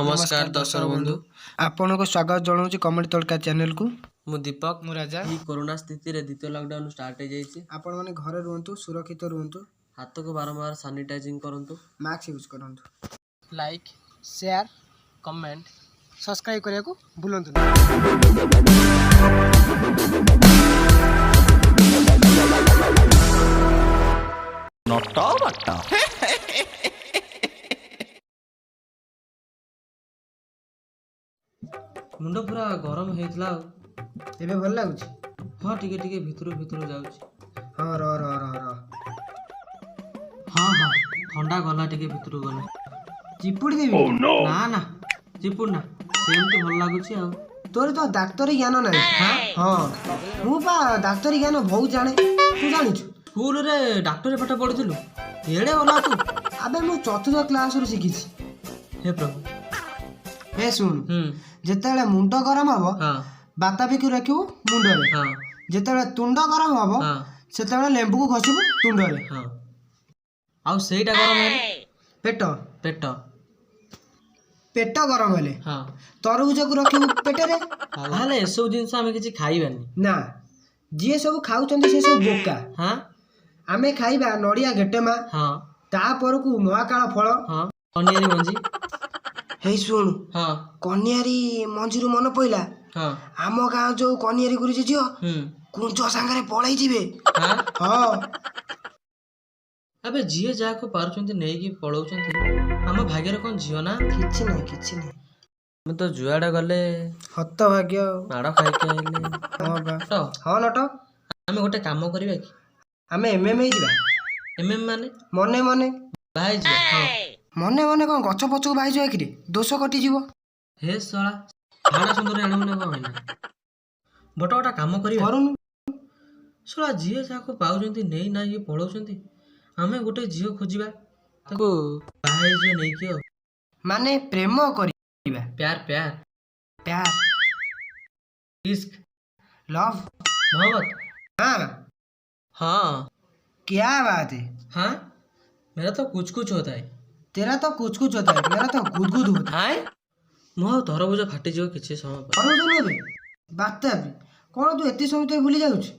नमस्कार दर्शक बंधु आपन को स्वागत जनाऊँ कमेडी तड़का चैनल को। मु दीपक मु राजा। ये कोरोना स्थिति रे द्वितीय लॉकडाउन स्टार्ट हो जाइए। आपण माने घरे रुहंतु, सुरक्षित रुहंतु, हाथ को बारंबार सैनिटाइजिंग करंतु, मास्क यूज करंतु, लाइक शेयर कमेंट सब्सक्राइब करिया को भूलंतु। नटा बट्टा मुंड पूरा गरम हेतला। एबे भल लागुची। हाँ टिके टिके भितरु भितरु जाउची। हाँ र र र र हाँ हाँ ठंडा गला टिके भितरु गला। चिपुड़ी देबी? ना ना चिपुड़ ना सेमती भल लागुची आ। तोर तो डाक्टरी ज्ञान नाही। हां हां मु पा डाक्टरी ज्ञान बहुत जाने। तू जानिछु? स्कूल रे डॉक्टर पाठ पढिथिलु एडे गला तू। अबे मु चतुर्थ क्लास रो सिखिछि। हे प्रभु ए सुन जेतेले मुंड गरम हबो हाँ बातापी रखिबु मुंड रे। हाँ जेतेले तुंड गरम हबो हाँ सेतेले लेंबू को घसिबु तुंड रे। हाँ आउ सेटा गरम है पेट पेट पेट गरम हेले हाँ तरबुज को रखिबु पेट रे। हाले ए सब जिंस आमे किछि खाइबानी ना जी सब खाउचंदी से सब बोका। हाँ आमे खाइबा नडिया गेटेमा हाँ ता परकू महाकाल फल। हाँ कनियारी मंजी हे सुन हाँ कन्यारी मंजीरू मन पइला हाँ आम गाँ जो कन्यारी गुरुजी झियो कुंज सांगरे पळाई जिवे। हाँ हाँ अबे झीए जाको पारुचंती नेई की पळौचंती हम भाग्यर कोन झियो ना किछि नहीं हम तो जुआडा गले हत भाग्य। माड़ खाइ के आइले हाँ बा तो हाँ नट हम गोटे काम करबा कि आमे एमएम जिबा एमएम माने मने मने भाई जी हाँ मने मने कौन गछ पछक बाई जाए कि दोष कटि जीव। हे साला खाना सुंदर आने मने कोन हैना बटा बटा काम करबा करूनु साला झीए जाको पाउचंती नेई ना ये पळौचंती हमें गोटे झीओ खोजिबा ताको भाई जे नेई कियो माने प्रेम करिबा। प्यार प्यार प्यार इश्क लव मोहब्बत हाँ हाँ क्या बात है। हाँ मेरा तो कुछ होता है तेरा तो कुछ होता है मेरा तो गुदगुद होता है। हाय मो तरबुज फाटी जो किछि समय पर और जो नेबे बात है कौन तू एती समय तो भूली जाउछ।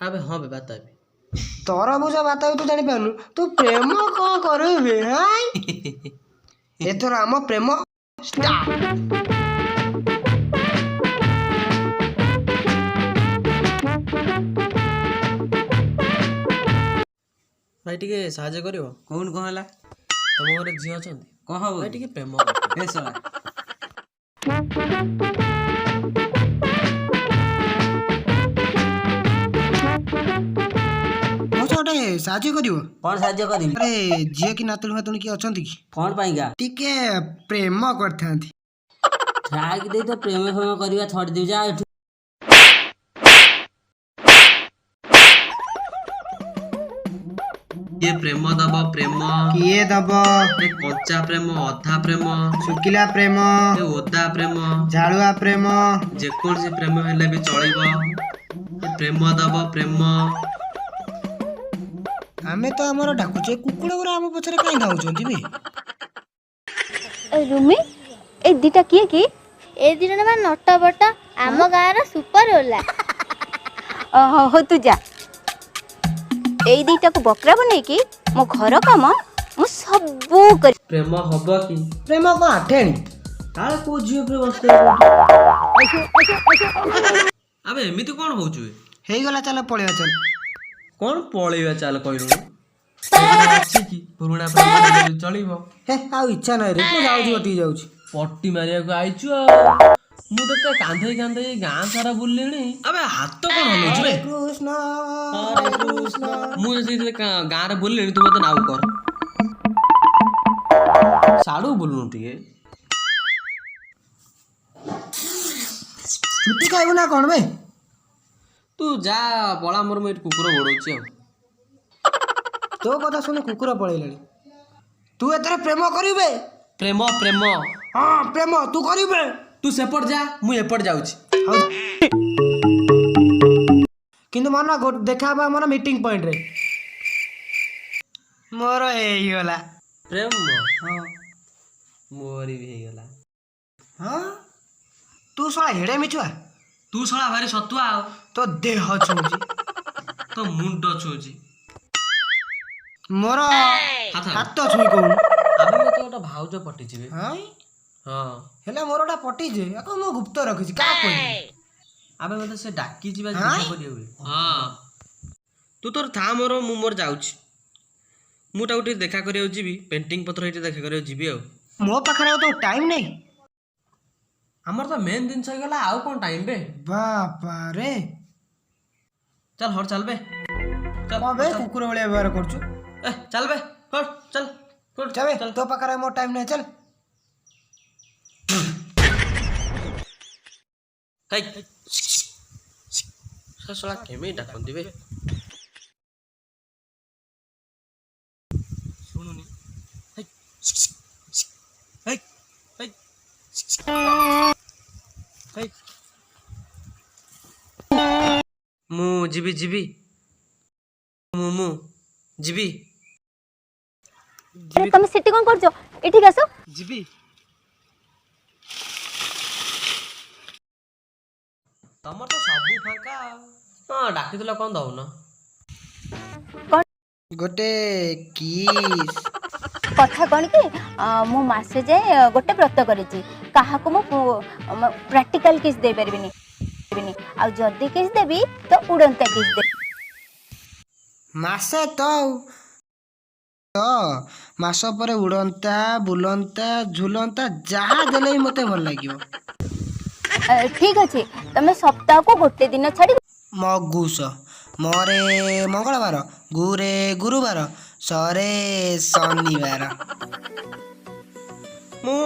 अबे हाँ बे बात है तरबुज बात तू जानि पानु तू प्रेम कौन करबे। हाय एथर हम प्रेम स्टार्ट। भाई टिके साहाଯ୍य करिवो कौन कौन है तम घरे झियो अछंती कह हब भाई टिके प्रेम कर ए साला मोस गोटे साहाଯ୍य करिवो। कौन साहाଯ୍य करी अरे झियो की नातुल फातुल की अछंती की कौन पाइगा टिके प्रेम करथांती। छाक दे तो प्रेम फेम करवा छोड़ दिउ जा एठू। ये प्रेम दब प्रेम किए दब ए कच्चा प्रेम अधा प्रेम सुकिला प्रेम ए ओदा प्रेम झाड़ुआ प्रेम जेकोन से प्रेम हेले भी चलिबो ए प्रेम दब प्रेम आमे तो हमर डाकुचे कुकुड़ गुरा हम पछरे काई धाउचंती बे। रुमी ए दिटा किए की ए दिटा ना नट बटा आम गाँ रा सुपर होला। ओहो हो तू जा ए दिटा को बकरा बने की मो घर काम मु सबू कर। प्रेम हबो कि प्रेम को आठेणी काले को झियो पे बसते अबे एमिति कोन होउछु हेई गला चल पळिया चल। कोन पळेबा चाल कइरो अछि कि पुराना प्रेम चलिबो हे आ इच्छा नै रे को जाउछु अटी जाउछु पट्टी मारिया को आइछु मु तो कांधे कांधे गां सारा बुललेणी अबे हाथ तो कोन हलौछु बे कृष्ण हरे कृष्ण मु जति गां रे बुललेणी तू मते नाउ कर साडू बोलनु टिके छुट्टी खाइबो ना कोन बे तू जा पळा मोर में कुकुर गोडौछि आ तो कथा सुने कुकुर पळैलाणी तू एतरे प्रेम करिबे। प्रेम प्रेम हां प्रेम तू करिबे तू सेपट जा मु एपट जाउछि किंतु मन देखा हमर मीटिंग पॉइंट रे मोर एई होला प्रेम हां ମୋରି ବି ହେଇଗଲା। ହଁ ତୁ ଶଳା ହେଡ଼େ ମିଛୁଆ ତୁ ଶଳା ଭାରି ସତୁଆ ଆଉ ତୋ ଦେହ ଛୁଉଁଛି ତୋ ମୁଣ୍ଡ ଛୁଉଁଛି। ମୋର ହାତ ହାତ ଛୁଇଁ କହୁନୁ। ଆବେ ମତେ ଗୋଟେ ଭାଉଜ ପଟିଯିବେ। ହଁ ହଁ ହେଲେ ମୋର ଗୋଟେ ପଟିଛି ଆକୁ ମୁଁ ଗୁପ୍ତ ରଖିଛି କାହା କହିବି। ଆବେ ମତେ ସେ ଡାକି ଯିବା ହାଁ? ଜିନିଷ କରିବାକୁ। ହଁ ତୁ ତୋର ଥା ମୋର ମୁଁ ମୋର ଯାଉଛି। ମୁଁ ତାକୁ ଟିକେ ଦେଖା କରିବାକୁ ଯିବି। ପେଣ୍ଟିଂ ପତ୍ର ଏଇଠି ଦେଖା କରିବାକୁ ଯିବି ଆଉ। ମୋ ପାଖରେ ଆଉ ତ ଟାଇମ୍ ନାହିଁ। ଆମର ତ ମେନ୍ ଜିନିଷ ହେଇଗଲା ଆଉ କଣ ଟାଇମ୍ ବେ। ବାପାରେ ଚାଲ ହଟ ଚାଲ ବେ। ଚାଲ କଣ ବେ କୁକୁର ଭଳିଆ ବ୍ୟବହାର କରୁଛୁ। ଏ ଚାଲ ବେ ହଟ ଚାଲ ହଟ ଚାବେ ଚାଲ। ତୋ ପାଖରେ ମୋ ଟାଇମ୍ ନାହିଁ ଚାଲ। ହେଇ ସେ ଶଳା କେମିତି ଡାକନ୍ତି ବେ। ଶୁଣୁନି। ହେଇ ହେଇ ହେଇ ହେଇ ମୁଁ ଯିବି ମୁଁ ଯିବି ଆରେ ତମେ ସେଠି କଣ କରୁଛ? ଏଠିକି ଆସ। ଯିବି। ତମର ତ ସବୁ ଫାଙ୍କା ଆଉ। ହଁ ଡାକିଥିଲ କଣ ଦଉନ? ଗୋଟେ କିସ୍ କଥା କଣ କି ମୁଁ ମାସେ ଯାଏ ଗୋଟେ ବ୍ରତ କରିଛି। କାହାକୁ ମୁଁ ପ୍ରାକ୍ଟିକାଲ କିସ୍ ଦେଇପାରିବିନି। ଆଉ ଯଦି କିସ୍ ଦେବି ତ ଉଡ଼ନ୍ତା କିସ୍ ଦେବି। ମାସେ ତ ମାସ ପରେ ଉଡ଼ନ୍ତା ବୁଲନ୍ତା ଝୁଲନ୍ତା ଯାହା ଦେଲେ ବି ମତେ ଭଲ ଲାଗିବ। ଠିକ୍ ଅଛି ତମେ ସପ୍ତାହକୁ ଗୋଟେ ଦିନ ଛାଡ଼ି ମଗୁସ ମରେ ମଙ୍ଗଳବାର ଗୁରେ ଗୁରୁବାର ସରେ ଶନିବାର। ମୁଁ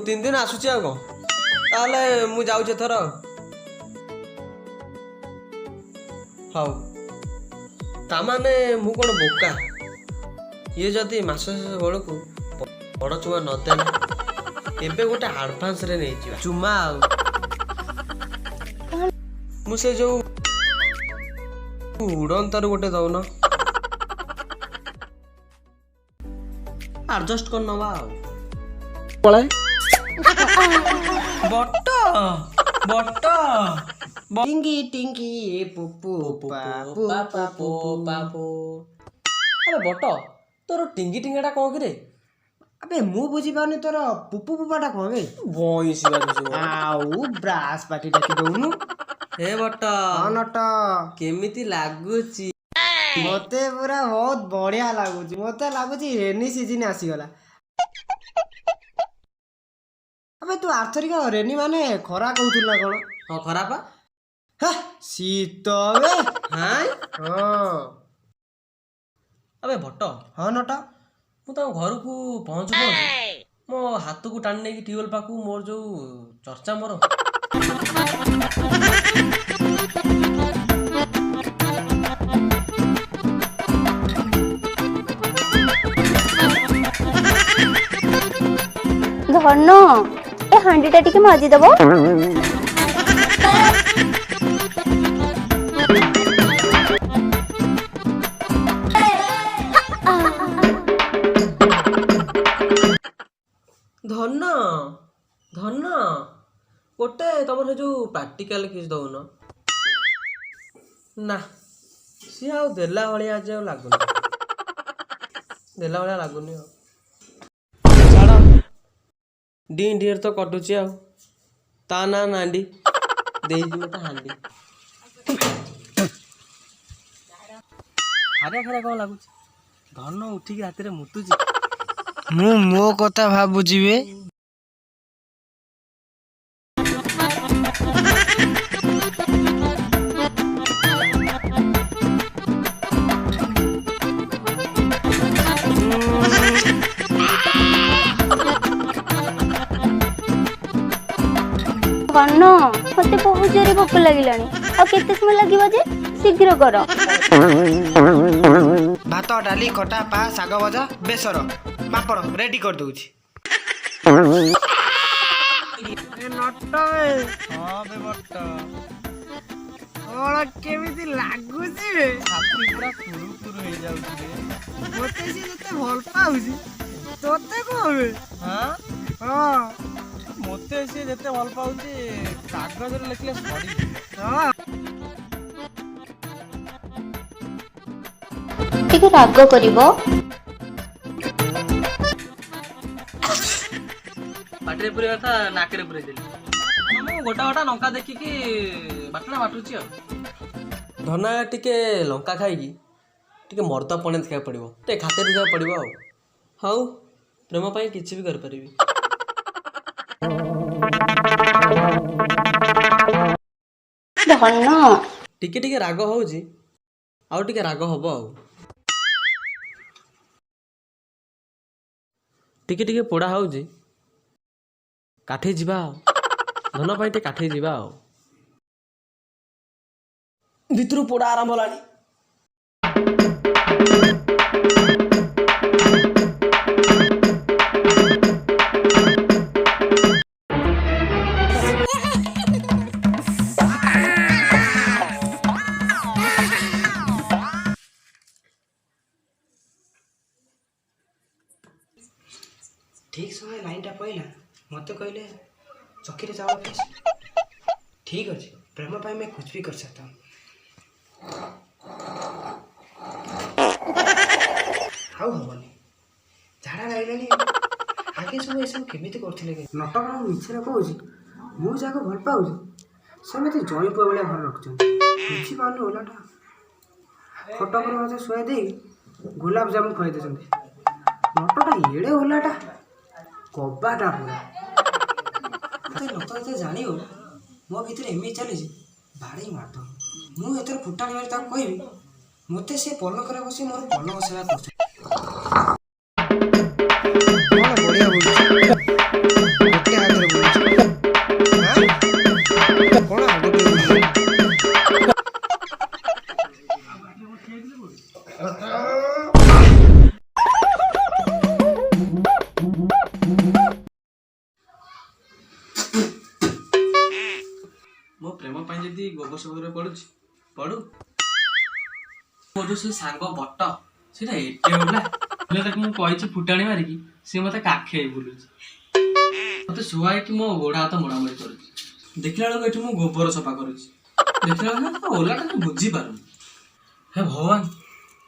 3 ଦିନ ଆସୁଛି ଆଉ କଣ। ତାହେଲେ ମୁଁ ଯାଉଛି ଏଥର। ହଉ ତାମାନେ ମୁଁ କଣ ବୋକା? ଇଏ ଯଦି ମାସ ଶେଷ ବେଳକୁ ବଡ଼ ଚୁମା ନଦେଲା ଏବେ ଗୋଟେ ଆଡ଼ଭାନ୍ସରେ ନେଇଯିବା ଚୁମା ଆଉ। ମୁଁ ସେ ଯୋଉ ଉଡ଼ନ୍ତାରୁ ଗୋଟେ ଦଉନ ଆଡଜଷ୍ଟ କରି ନବା ଆଉ। ବଟ ବଟ ଟିଙ୍ଗି ଟିଙ୍ଗି ପୁପୁ ପାପୁ ପାପୁ ପାପୁ। ଆରେ ବଟ ତୋର ଟିଙ୍ଗି ଟିଙ୍ଗାଟା କଣ କିରେ? ଆବେ ମୁଁ ବୁଝିପାରୁନି ତୋର ପୁପୁ ପୁପାଟା କଣ ବେ? ବଇଁଶୀ ବାଜୁଛି। ଆଉ ବ୍ରାସ୍ ପାଟି ଡାକି ଦଉନୁ। ହେ ବଟ ହଁ ନଟ କେମିତି ଲାଗୁଛି? ମତେ ପୁରା ବହୁତ ବଢିଆ ଲାଗୁଛି। ମତେ ଲାଗୁଛି ରେନି ସିଜିନ ଆସିଗଲା। ଆବେ ତୁ ଆର୍ଥରିକ ରେନି ମାନେ ଖରା କହୁଥିଲୁ ନା କଣ? ହଁ ଖରାପ ହେ ଶୀତ ବେ। ହାଁ। ହଁ ଆବେ ବଟ ହଁ ନଟ ମୁଁ ତମ ଘରକୁ ପହଞ୍ଚୁ ମୋ ହାତକୁ ଟାଣି ନେଇକି ଟ୍ୟୁବଲ ପାଖକୁ ମୋର ଯୋଉ ଚର୍ଚ୍ଚା ମୋର। ଧନ ଏ ହାଣ୍ଡିଟା ଟିକେ ମାଜିଦବ। ଧନ ଧନ ଗୋଟେ ତମର ସେ ଯୋଉ ପ୍ରାକ୍ଟିକାଲ କିଛି ଦଉନ। ନା ସିଏ ଆଉ ଦେଲା ଭଳିଆ ଆଜି ଆଉ ଲାଗୁନି। ଦେଲା ଭଳିଆ ଲାଗୁନି ଆଉ। ଛାଡ଼ ଡି ଢିଏର ତ କଟୁଛି ଆଉ। ତା ନା ନାଣ୍ଡି ଦେଇଛି ମତେ ହାଣ୍ଡି। ହାରିଆ ଖାରିଆ କଣ ଲାଗୁଛି? ଧନ ଉଠିକି ରାତିରେ ମୁତୁଛି। ମୁଁ ମୋ କଥା ଭାବୁଛି ବେ। ଧନ ମତେ ବହୁତ ଜୋରେ ଭୋକ ଲାଗିଲାଣି। ଆଉ କେତେ ସମୟ ଲାଗିବ ଯେ? ଶୀଘ୍ର କର। ଭାତ ଡାଲି ଖଟା ପା ଶାଗ ଭଜା ବେସର ପାପଡ଼ ରେଡି କରିଦଉଛି। କେମିତି ଲାଗୁଛି ବେ? ପୁରା କୁରୁ କୁରୁ ହେଇଯାଉଛି। ମତେ ସେ ଯେତେ ଭଲ ପାଉଛି ତୋତେ କଣ ବେ? ହଁ ହଁ ମତେ ସିଏ ଯେତେ ଭଲ ପାଉଛି କାଗଜରେ ଲେଖିଲେ ସରି। ହଁ ଟିକେ ରାଗ କରିବ। ପାଟିରେ ପୁରେଇବା କଥା ନାକରେ ପୁରେଇ ଦେଲି। ମୁଁ ଗୋଟା ଗୋଟା ଲଙ୍କା ଦେଖିକି ବାଟଣା ବାଟୁଛି ଆଉ। ଧନା ଟିକେ ଲଙ୍କା ଖାଇକି ଟିକେ ମର୍ଦ୍ଦପଣେ ଦେଖିବାକୁ ପଡ଼ିବ, ଟିକେ ଖାତିର ଦେଖିବାକୁ ପଡ଼ିବ ଆଉ। ହଉ, ପ୍ରେମ ପାଇଁ କିଛି ବି କରିପାରିବି। ଧନ ଟିକେ ଟିକେ ରାଗ ହଉଛି, ଆଉ ଟିକେ ରାଗ ହବ ଆଉ। ଟିକେ ଟିକେ ପୋଡ଼ା ହଉଛି, କାଠେଇ ଯିବା ଆଉ। ଧନ ପାଇଁ ଟିକେ କାଠେଇ ଯିବା ଆଉ। ଭିତରୁ ପୋଡ଼ା ଆରମ୍ଭ ହେଲାଣି। ଠିକ୍ ସମୟ ଲାଇନ୍ଟା ପଇଲା, ମୋତେ କହିଲେ ଚକିରେ ଚାଉଳ ପିସ୍। ଠିକ୍ ଅଛି, ପ୍ରେମ ପାଇଁ मैं कुछ भी कर सकता हूँ। ଆଉ ହବନି, ଝାଡ଼ା ଲାଗିଲାଣି। ଆଗେ ସବୁ ଏସବୁ କେମିତି କରୁଥିଲେ କି? ନଟକଣ ମିଛରେ କହୁଛି, ମୁଁ ଯାହାକୁ ଭଲ ପାଉଛି ସେ ମୋତେ ଜଇଁ ପୁଅ ଭଳିଆ ଭଲ ରଖୁଛନ୍ତି। ବୁଝିପାରୁନି ଓଲାଟା। ଖଟ ଉପରେ ମୋତେ ଶୁଆଇ ଦେଇକି ଗୋଲାପ ଜାମୁ ଖୁଆଇ ଦେଉଛନ୍ତି। ନଟଟା ଏଡ଼େ ଓଲାଟା, କବାଟା ପୁରା। ନଟ ଯେତେ ଜାଣିବ ମୋ ଭିତରେ ଏମିତି ଚାଲିଛି, ବାଡ଼େଇ ମାରିଦବ। ମୁଁ ଏଥର ଫୁଟାଣି ମାରି ତାକୁ କହିବି, ମୋତେ ସେ ପଲକରେ ବସି ମୋର ପଲକ ସେବା କରୁଛି। ବଢ଼ିଆ ବୁଲୁଛି, ଗୋଟେ ହାତରେ ବୁଲୁଛି। କଣ ଗୋଟେ ବୁଲୁଛି? ମୋ ପ୍ରେମ ପାଇଁ ଯଦି ଗୋବର ସୋବରେ ପଡୁଛି ପଡୁ। ମୋ ଯୋଉ ସେ ସାଙ୍ଗ ବଟ ସେଇଟା ଏତେ ହେଲା, ତାକୁ ମୁଁ କହିଛି ଫୁଟାଣି ମାରିକି, ସିଏ ମତେ କାଖେଇ ବୁଲୁଛି। ମତେ ଶୁଆଇକି ମୋ ଗୋଡ଼ ହାତ ମୋଡ଼ାମୋଡ଼ି କରୁଛି। ଦେଖିଲା ବେଳକୁ ଏଠି ମୁଁ ଗୋବର ସଫା କରୁଛି। ଦେଖିଲା ବେଳକୁ ଓଲାଟା ମୁଁ ବୁଝିପାରୁନି। ହେ ଭଗବାନ,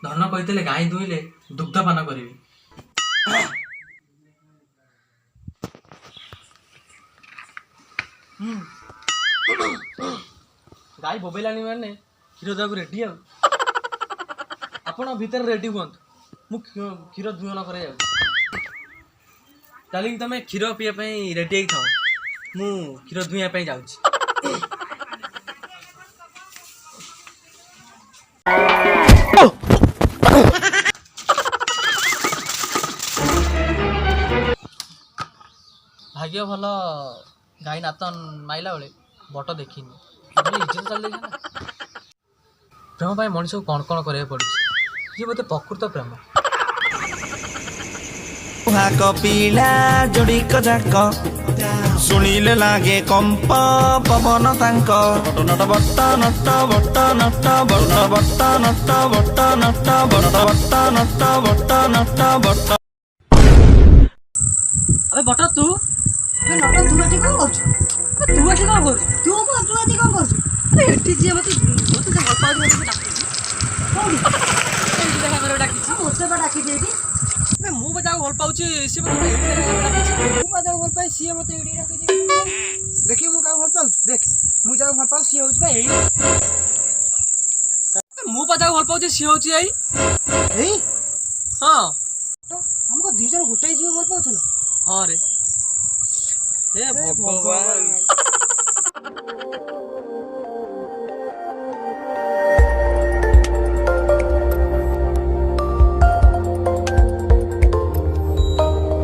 ଧନ କହିଥିଲେ ଗାଈ ଦୁଇଁଲେ ଦୁଗ୍ଧପାନ କରିବି। ଗାଈ ବୋବେଇଲାଣି ମାନେ କ୍ଷୀର ଦେବାକୁ ରେଡି ଆଉ। ଆପଣ ଭିତରେ ରେଡି ହୁଅନ୍ତୁ, ମୁଁ କ୍ଷୀର ଦୁହନ କରାଇ ଯାଉଛି। ଚାଲିକି ତମେ କ୍ଷୀର ପିଇବା ପାଇଁ ରେଡି ହେଇକି ଥାଅ, ମୁଁ କ୍ଷୀର ଦୁହିଁବା ପାଇଁ ଯାଉଛି। ଭାଗ୍ୟ ଭଲ, ଗାଈ ନାତ ମାଇଲା ବେଳେ ବଟ ଦେଖିନି। ଇଜ୍ଜତ ଚାଲି ନା। ପ୍ରେମ ପାଇଁ ମଣିଷକୁ କ'ଣ କ'ଣ କରିବାକୁ ପଡୁଛି, ଇଏ ବୋଧେ ପ୍ରକୃତ ପ୍ରେମ। ପିଲା ଯୋଡ଼ିକ ଯାକ ଶୁଣିଲେ ଲାଗେ କମ୍ପ ପବନ ତାଙ୍କ। ନଟ ବଟ ନଟ ବଟ ନଟ ବଟ ବଟ ନଟ ବଟ ନଟ ବଟ ବଟ ନଟ ବଟ ନଟ ବଟ। ଆବେ ବଟ ତୁ ନଟ ତୁ ଏଠି କ'ଣ କରୁଛୁ? ତୁ ଏଠି କ'ଣ କରୁଛୁ? ତୁ ଏଠି କ'ଣ କରୁଛୁ? ଏଠି ଯିଏ ମତେ ମତେ ଭଲ ପାଉଛି ମତେ ଡାକୁଛି। ଏଇଠି ଦେଖା କରିବାକୁ ଡାକିଛି। ମୋତେ ବା ଡାକିଛି ଏଇଠି। ମୁଁ ବା ଯାହାକୁ ଭଲ ପାଉଛି ସିଏ ମତେ ଏଇଠି ଦେଖା କରିବାକୁ ଡାକିଛି। ମୁଁ ବା ଯାହାକୁ ଭଲ ପାଏ ସିଏ ମୋତେ ଏଇଠି ଡାକିଛି। ଦେଖିବି ମୁଁ କାହାକୁ ଭଲ ପାଉଛି? ଦେଖ, ମୁଁ ଯାହାକୁ ଭଲ ପାଉଛି ସିଏ ହେଉଛି ବା ଏଇ। ମୁଁ ବା ଯାହାକୁ ଭଲ ପାଉଛି ସିଏ ହଉଛି ଏଇ। ଏଇ ହଁ ଆମକୁ ଦି ଜଣ ଗୋଟାଏ ଝିଅ ଭଲ ପାଉଥିଲ। ହଁ ରେ, ହେ ଭଗବାନ।